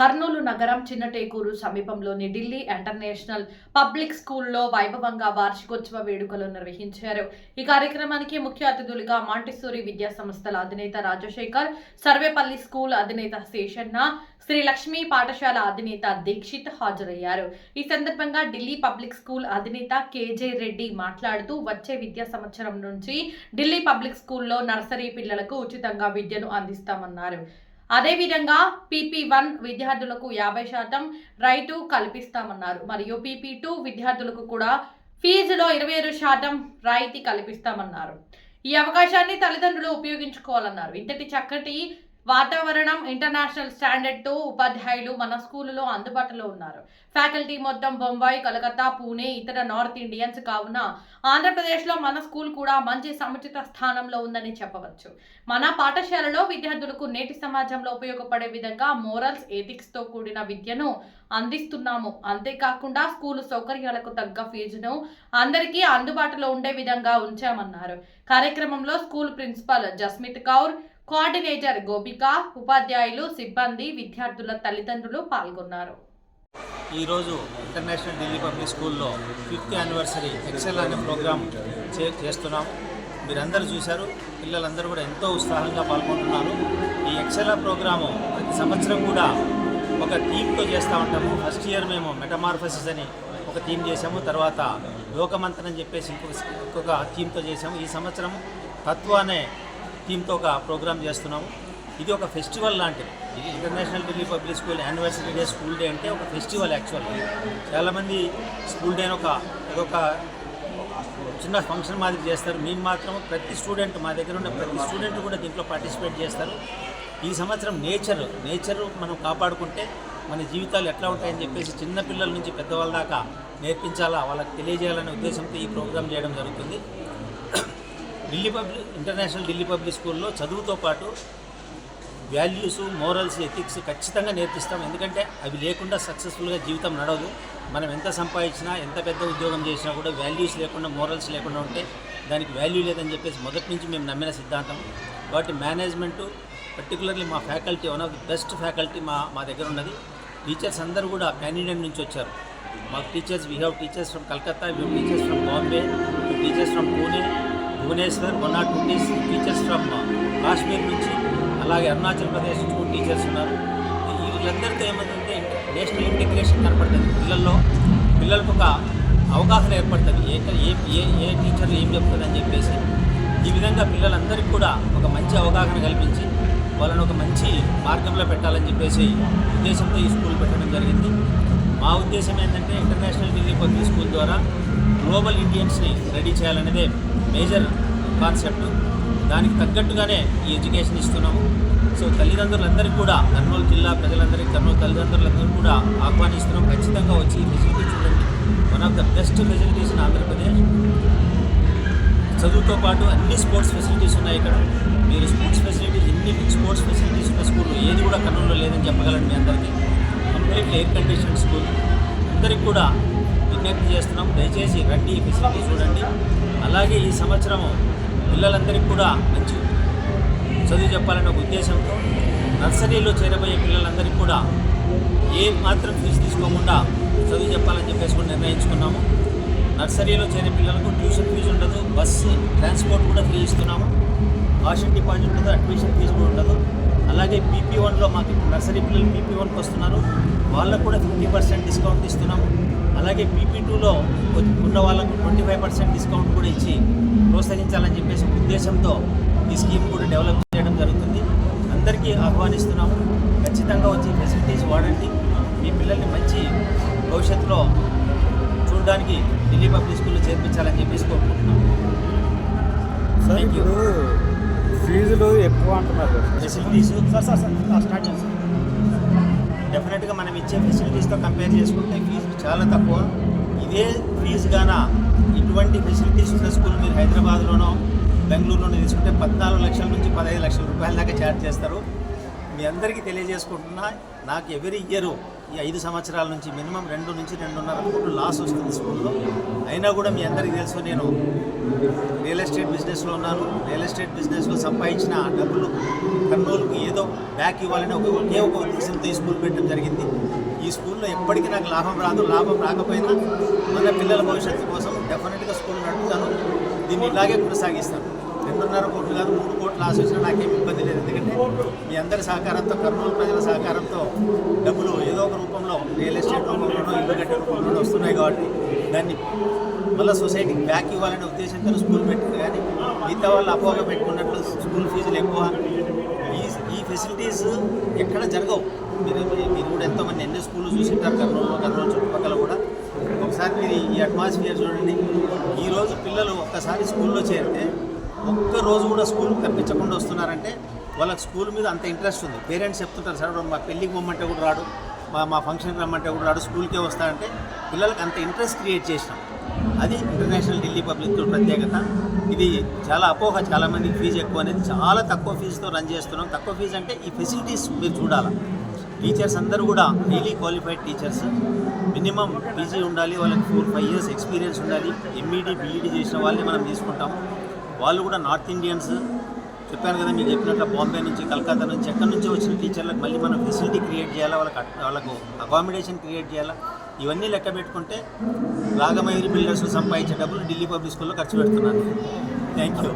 కర్నూలు నగరం చిన్నటేకూరు సమీపంలోని Delhi international public స్కూల్లో వైభవంగా వార్షికోత్సవ వేడుకలు నిర్వహించారు. ఈ కార్యక్రమానికి ముఖ్య అతిథులుగా మాంటిసోరీ విద్యా సంస్థల అధినేత రాజశేఖర్, సర్వేపల్లి స్కూల్ అధినేత శేషన్న, శ్రీ లక్ష్మీ పాఠశాల అధినేత దీక్షిత్ హాజరయ్యారు. ఈ సందర్భంగా ఢిల్లీ పబ్లిక్ స్కూల్ అధినేత కేజే రెడ్డి మాట్లాడుతూ వచ్చే విద్యా సంవత్సరం నుంచి ఢిల్లీ పబ్లిక్ స్కూల్లో నర్సరీ పిల్లలకు ఉచితంగా విద్యను అందిస్తామన్నారు. అదేవిధంగా PP1 విద్యార్థులకు 50% రైటు కల్పిస్తామన్నారు. మరియు PP2 విద్యార్థులకు కూడా ఫీజులో 27% రాయితీ కల్పిస్తామన్నారు. ఈ అవకాశాన్ని తల్లిదండ్రులు ఉపయోగించుకోవాలన్నారు. ఇంతటి చక్కటి వాతావరణం, ఇంటర్నేషనల్ స్టాండర్డ్ తో ఉపాధ్యాయులు మన స్కూలులో అందుబాటులో ఉన్నారు. ఫ్యాకల్టీ మొత్తం బొంబాయి, కలకత్తా, పూణే, ఇతర నార్త్ ఇండియన్స్ కావున ఆంధ్రప్రదేశ్లో మన స్కూల్ కూడా మంచి సముచిత స్థానంలో ఉందని చెప్పవచ్చు. మన పాఠశాలలో విద్యార్థులకు నేటి సమాజంలో ఉపయోగపడే విధంగా మోరల్స్, ఎథిక్స్ తో కూడిన విద్యను అందిస్తున్నాము. అంతేకాకుండా స్కూలు సౌకర్యాలకు తగ్గ ఫీజును అందరికీ అందుబాటులో ఉండే విధంగా ఉంచామన్నారు. కార్యక్రమంలో school principal Jasmit Kaur, coordinator Gopika, ఉపాధ్యాయులు, సిబ్బంది, విద్యార్థుల తల్లిదండ్రులు పాల్గొన్నారు. ఈరోజు ఇంటర్నేషనల్ ఢిల్లీ పబ్లిక్ స్కూల్లో 5th యానివర్సరీ ఎక్సెల్ అనే ప్రోగ్రాం చేస్తున్నాం. మీరందరూ చూశారు. పిల్లలందరూ కూడా ఎంతో ఉత్సాహంగా పాల్గొంటున్నారు. ఈ ఎక్సెల్ ప్రోగ్రాము ప్రతి సంవత్సరం కూడా ఒక థీమ్తో చేస్తూ ఉంటాము. ఫస్ట్ ఇయర్ మేము మెటమార్ఫసిస్ అని ఒక థీమ్ చేసాము. తర్వాత లోకమంతన్ అని చెప్పేసి ఇంకొక థీమ్తో చేసాము. ఈ సంవత్సరం తత్వ అనే థీమ్తో ఒక ప్రోగ్రాం చేస్తున్నాము. ఇది ఒక ఫెస్టివల్ లాంటిది. ఇది international Delhi public school anniversary day, school day అంటే ఒక ఫెస్టివల్. యాక్చువల్గా చాలామంది స్కూల్ డేని ఒక చిన్న ఫంక్షన్ మాదిరి చేస్తారు. మేము మాత్రం ప్రతి స్టూడెంట్, మా దగ్గర ఉన్న ప్రతి స్టూడెంట్ కూడా దీంట్లో పార్టిసిపేట్ చేస్తారు. ఈ సంవత్సరం నేచర్ మనం కాపాడుకుంటే మన జీవితాలు ఎట్లా ఉంటాయని చెప్పేసి చిన్నపిల్లల నుంచి పెద్దవాళ్ళ దాకా నేర్పించాలా, వాళ్ళకి తెలియజేయాలనే ఉద్దేశంతో ఈ ప్రోగ్రాం చేయడం జరుగుతుంది. ఇంటర్నేషనల్ ఢిల్లీ పబ్లిక్ స్కూల్లో చదువుతో పాటు వాల్యూస్, మోరల్స్, ఎథిక్స్ ఖచ్చితంగా నేర్పిస్తాం. ఎందుకంటే అవి లేకుండా సక్సెస్ఫుల్గా జీవితం నడవదు. మనం ఎంత సంపాదించినా, ఎంత పెద్ద ఉద్యోగం చేసినా కూడా వాల్యూస్ లేకుండా, మోరల్స్ లేకుండా ఉంటే దానికి వాల్యూ లేదని చెప్పేసి మొదటి నుంచి మేము నమ్మిన సిద్ధాంతం. కాబట్టి మేనేజ్మెంటు, పర్టికులర్లీ మా faculty, one of the best faculty మా దగ్గర ఉన్నది. టీచర్స్ అందరూ కూడా పాన్ ఇండియన్ నుంచి వచ్చారు. మాకు teachers, we have teachers from Calcutta, we have teachers from Bombay, teachers from Pune, Bhubaneswar, 1 or 2 teachers from Kashmir నుంచి, అలాగే అరుణాచల్ ప్రదేశ్ నుంచి కూడా టీచర్స్ ఉన్నారు. వీళ్ళందరితో ఏమంటే నేషనల్ ఇంటిగ్రేషన్ కనపడుతుంది. పిల్లలకు ఒక అవగాహన ఏర్పడుతుంది. ఏ టీచర్ ఏం చెప్తుందని చెప్పేసి. ఈ విధంగా పిల్లలందరికీ కూడా ఒక మంచి అవగాహన కల్పించి వాళ్ళని ఒక మంచి మార్గంలో పెట్టాలని చెప్పేసి ఉద్దేశంతో ఈ స్కూల్ పెట్టడం జరిగింది. మా ఉద్దేశం ఏంటంటే ఇంటర్నేషనల్ ఢిల్లీ పబ్లిక్ స్కూల్ ద్వారా గ్లోబల్ ఇండియన్స్ని రెడీ చేయాలనేదే మేజర్ కాన్సెప్ట్. దానికి తగ్గట్టుగానే ఈ ఎడ్యుకేషన్ ఇస్తున్నాము. సో తల్లిదండ్రులందరికీ కూడా, కర్నూలు జిల్లా ప్రజలందరికీ, కర్నూలు తల్లిదండ్రులందరికీ కూడా ఆహ్వానిస్తున్నాం. ఖచ్చితంగా వచ్చి ఈ ఫెసిలిటీ చూడండి. One of the best facilities in Andhra Pradesh. చదువుతో పాటు అన్ని స్పోర్ట్స్ ఫెసిలిటీస్ ఉన్నాయి ఇక్కడ. మీరు స్పోర్ట్స్ ఫెసిలిటీస్, ఇన్ని స్పోర్ట్స్ ఫెసిలిటీస్ ఉన్న స్కూల్ ఏది కూడా కర్నూలులో లేదని చెప్పగలను మీ అందరికీ. Completely air condition school. అందరికీ కూడా విజ్ఞప్తి చేస్తున్నాం, దయచేసి రండి, ఈ ఫెసిలిటీ చూడండి. అలాగే ఈ సంవత్సరం పిల్లలందరికీ కూడా మంచి చదువు చెప్పాలనే ఒక ఉద్దేశంతో నర్సరీలో చేరబోయే పిల్లలందరికీ కూడా ఏ మాత్రం ఫీజు తీసుకోకుండా చదువు చెప్పాలని చెప్పేసి కూడా నిర్ణయించుకున్నాము. నర్సరీలో చేరే పిల్లలకు ట్యూషన్ ఫీజు ఉండదు, బస్సు ట్రాన్స్పోర్ట్ కూడా ఫ్రీ ఇస్తున్నాము. కాషన్ డిపాజిట్ ఉండదు, అడ్మిషన్ ఫీజు కూడా ఉండదు. అలాగే PP1లో మాకు నర్సరీ పిల్లలు PP1కి వస్తున్నారు, వాళ్ళకు కూడా 50% డిస్కౌంట్ ఇస్తున్నాము. అలాగే PP2లో ఉన్న వాళ్ళకు 25% డిస్కౌంట్ కూడా ఇచ్చి ప్రోత్సహించాలని చెప్పేసి ఉద్దేశంతో ఈ స్కీమ్ కూడా డెవలప్ చేయడం జరుగుతుంది. అందరికీ ఆహ్వానిస్తున్నాము. ఖచ్చితంగా వచ్చి ఫెసిలిటీస్ వాడండి. మీ పిల్లల్ని మంచి భవిష్యత్తులో చూడడానికి ఢిల్లీ పబ్లిక్ స్కూల్లో చేర్పించాలని చెప్పేసి కోరుకుంటున్నాము. సార్, ఇప్పుడు ఫీజులు ఎక్కువ అంటున్నారు. ఫెసిలిటీస్ స్టార్ట్ చేస్తాం. డెఫినెట్గా మనం ఇచ్చే ఫెసిలిటీస్తో కంపేర్ చేసుకుంటే ఫీజు చాలా తక్కువ. ఇదే ఫీజు గాన ఇటువంటి ఫెసిలిటీస్ ఉన్న స్కూల్ మీరు హైదరాబాద్లోనో, బెంగళూరులోనో తీసుకుంటే 14 లక్షల నుంచి 15 లక్షల రూపాయల దాకా ఛార్జ్ చేస్తారు. మీ అందరికీ తెలియజేసుకుంటున్నా, నాకు ఎవరీ ఇయర్ ఈ 5 సంవత్సరాల నుంచి మినిమం 2 నుంచి 2.5 కోట్లు లాస్ వస్తుంది స్కూల్లో. అయినా కూడా మీ అందరికీ తెలుసు, నేను రియల్ ఎస్టేట్ బిజినెస్లో ఉన్నాను. రియల్ ఎస్టేట్ బిజినెస్లో సంపాదించిన డబ్బులు కర్నూలుకు ఏదో బ్యాక్ ఇవ్వాలని ఒకే ఒక ఉద్దేశంతో ఈ స్కూల్ పెట్టడం జరిగింది. ఈ స్కూల్లో ఎప్పటికీ నాకు లాభం రాదు. లాభం రాకపోయినా మన పిల్లల భవిష్యత్తు కోసం డెఫినెట్గా స్కూల్ నడుపుతాను. దీన్ని ఇలాగే కొనసాగిస్తాను. 2.5 కోట్లు కాదు, 3 కోట్లు లాస్ వచ్చినా నాకేం ఇబ్బంది లేదు. ఎందుకంటే మీ అందరి సహకారంతో, కర్నూలు ప్రజల సహకారంతో డబ్బులు ఏదో ఒక రూపంలో రియల్ ఎస్టేట్ రూపంలోనో, ఇల్లు కట్టే రూపంలోనో వస్తున్నాయి. కాబట్టి దాన్ని మళ్ళీ సొసైటీకి బ్యాక్ ఇవ్వాలనే ఉద్దేశంతో స్కూల్ పెట్టింది. కానీ మిగతా వాళ్ళు అపోహగా పెట్టుకున్నట్లు స్కూల్ ఫీజులు ఎక్కువ, ఈ ఫెసిలిటీస్ ఎక్కడ జరగవు. మీరు కూడా ఎంతోమంది ఎన్ని స్కూళ్ళు చూసింటారు కర్నూలు చుట్టుపక్కల కూడా. ఒకసారి మీరు ఈ అట్మాస్ఫియర్ చూడండి. ఈరోజు పిల్లలు ఒక్కసారి స్కూల్లో చేరితే ఒక్కరోజు కూడా స్కూల్ తప్పించకుండా వస్తున్నారంటే వాళ్ళకి స్కూల్ మీద అంత ఇంట్రెస్ట్ ఉంది. పేరెంట్స్ చెప్తుంటారు, సార్ మా పెళ్ళికి పొమ్మంటే కూడా రాడు, మా ఫంక్షన్కి రమ్మంటే కూడా రాడు, స్కూల్కే వస్తారంటే పిల్లలకి అంత ఇంట్రెస్ట్ క్రియేట్ చేసినాం. అది ఇంటర్నేషనల్ ఢిల్లీ పబ్లిక్ స్కూల్ ప్రత్యేకత. ఇది చాలా అపోహ, చాలామందికి ఫీజు ఎక్కువ అనేది. చాలా తక్కువ ఫీజుతో రన్ చేస్తున్నాం. తక్కువ ఫీజు అంటే ఈ ఫెసిలిటీస్ మీరు చూడాలి. టీచర్స్ అందరూ కూడా highly qualified teachers. Minimum PG ఉండాలి, వాళ్ళకి 4-5 years ఎక్స్పీరియన్స్ ఉండాలి. ఎంఈడి బీఈడి చేసిన వాళ్ళని మనం తీసుకుంటాం. వాళ్ళు కూడా నార్త్ ఇండియన్స్. చెప్పాను కదా మీకు చెప్పినట్లు, బాంబే నుంచి, కలకత్తా నుంచి, ఎక్కడి నుంచి వచ్చిన టీచర్లకు మళ్ళీ మనం ఫెసిలిటీ క్రియేట్ చేయాలా, వాళ్ళకు అకామిడేషన్ క్రియేట్ చేయాలా. ఇవన్నీ లెక్క పెట్టుకుంటే రాగమయూరి బిల్డర్స్ సంపాదించే డబ్బులు ఢిల్లీ పబ్లిక్ స్కూల్లో ఖర్చు పెడుతున్నాను. Thank you.